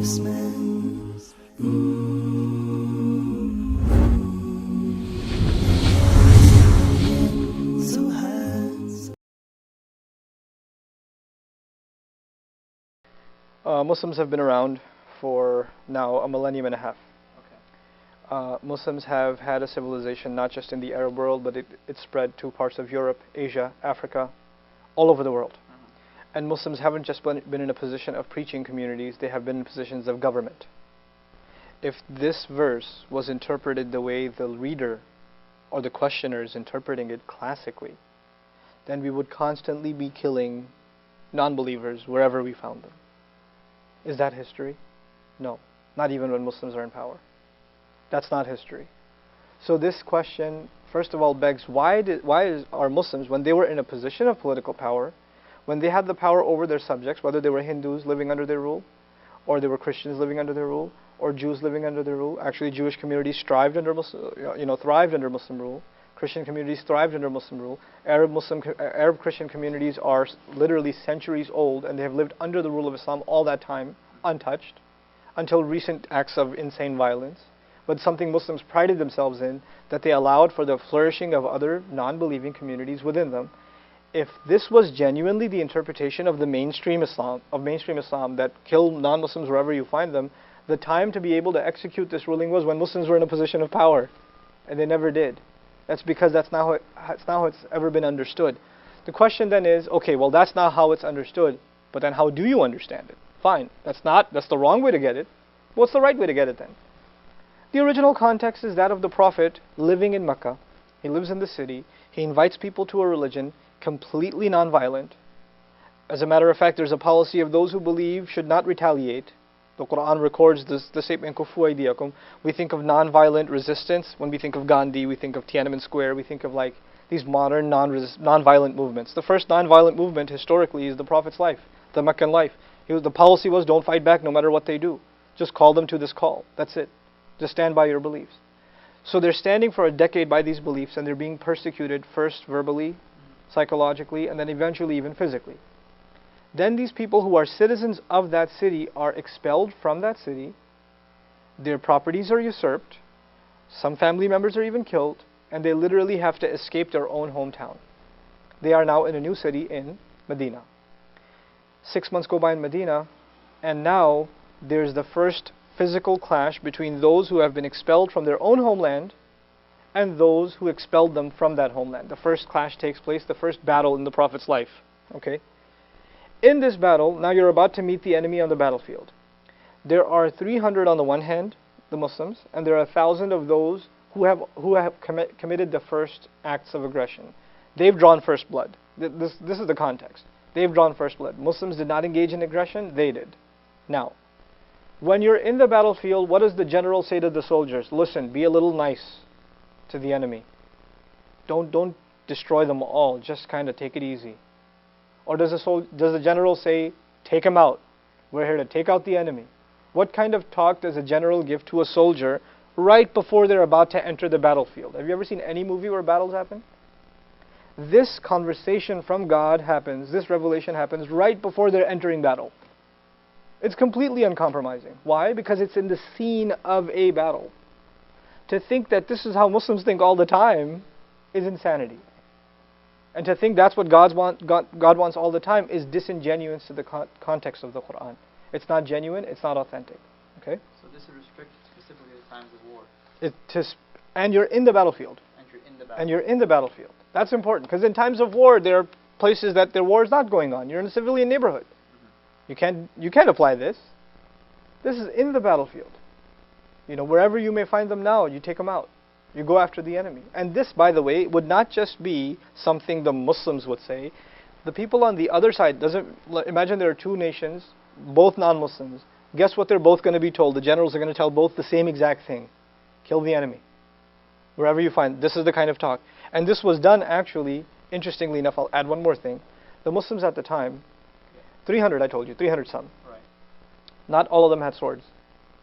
policeman. So high. Muslims have been around for now a millennium and a half. Muslims have had a civilization not just in the Arab world, but it spread to parts of Europe, Asia, Africa, all over the world. And Muslims haven't just been in a position of preaching communities, they have been in positions of government. If this verse was interpreted the way the reader or the questioner is interpreting it classically, then we would constantly be killing non-believers wherever we found them. Is that history? No, not even when Muslims are in power. That's not history. So this question, first of all, begs why are Muslims, when they were in a position of political power, when they had the power over their subjects, whether they were Hindus living under their rule, or they were Christians living under their rule, or Jews living under their rule. Actually, Jewish communities thrived under Muslim rule. Christian communities thrived under Muslim rule. Arab Christian communities are literally centuries old, and they have lived under the rule of Islam all that time, untouched, until recent acts of insane violence. But something Muslims prided themselves in, that they allowed for the flourishing of other non-believing communities within them. If this was genuinely the interpretation of the mainstream Islam, that kill non-Muslims wherever you find them, the time to be able to execute this ruling was when Muslims were in a position of power, and they never did. That's because that's not how it's ever been understood. The question then is, okay, well that's not how it's understood, but then how do you understand it? Fine, that's the wrong way to get it. What's the right way to get it then? The original context is that of the Prophet living in Mecca. He lives in the city. He invites people to a religion completely non-violent. As a matter of fact, there's a policy of those who believe should not retaliate. The Quran records the statement, Kufu aydiyakum. We think of non-violent resistance. When we think of Gandhi, we think of Tiananmen Square. We think of like these modern non-violent movements. The first non-violent movement historically is the Prophet's life, the Meccan life. The policy was don't fight back no matter what they do. Just call them to this call. That's it. Just stand by your beliefs. So they're standing for a decade by these beliefs, and they're being persecuted first verbally, psychologically, and then eventually even physically. Then these people who are citizens of that city are expelled from that city. Their properties are usurped. Some family members are even killed, and they literally have to escape their own hometown. They are now in a new city in Medina. 6 months go by in Medina, and now there's the first physical clash between those who have been expelled from their own homeland and those who expelled them from that homeland. The first clash takes place, the first battle in the Prophet's life. Okay? In this battle, now you're about to meet the enemy on the battlefield. There are 300 on the one hand, the Muslims, and there are 1,000 of those who have committed the first acts of aggression. They've drawn first blood. This is the context. They've drawn first blood. Muslims did not engage in aggression, they did. Now, when you're in the battlefield, what does the general say to the soldiers? Listen, be a little nice to the enemy. Don't destroy them all, just kind of take it easy. Or does the general say, take him out? We're here to take out the enemy. What kind of talk does a general give to a soldier right before they're about to enter the battlefield? Have you ever seen any movie where battles happen? This conversation from God happens, this revelation happens right before they're entering battle. It's completely uncompromising. Why? Because it's in the scene of a battle. To think that this is how Muslims think all the time is insanity. And to think that's what God wants all the time is disingenuous to the context of the Quran. It's not genuine, it's not authentic. Okay? So this is restricted specifically to times of war. And you're in the battlefield. And you're in the battlefield. That's important, because in times of war, there are places that the war is not going on. You're in a civilian neighborhood. You can't apply this. This is in the battlefield. Wherever you may find them now, you take them out. You go after the enemy. And this, by the way, would not just be something the Muslims would say. The people on the other side, imagine there are two nations, both non-Muslims. Guess what they're both going to be told? The generals are going to tell both the same exact thing. Kill the enemy. Wherever you find, this is the kind of talk. And this was done actually, interestingly enough, I'll add one more thing. The Muslims at the time, 300 I told you, 300 some. Right. Not all of them had swords.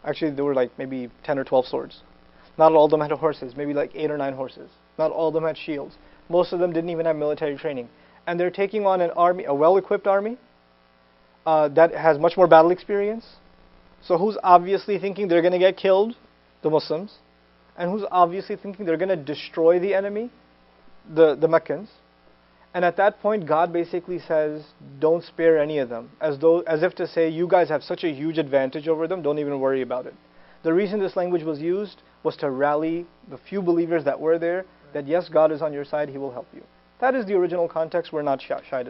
Actually, there were like maybe 10 or 12 swords. Not all of them had horses, maybe like 8 or 9 horses. Not all of them had shields. Most of them didn't even have military training. And they're taking on an army, a well-equipped army, that has much more battle experience, So who's obviously thinking they're going to get killed? The Muslims. And who's obviously thinking they're going to destroy the enemy? The Meccans. And at that point, God basically says, don't spare any of them. As if to say, you guys have such a huge advantage over them, don't even worry about it. The reason this language was used was to rally the few believers that were there, that yes, God is on your side, He will help you. That is the original context. We're not shy to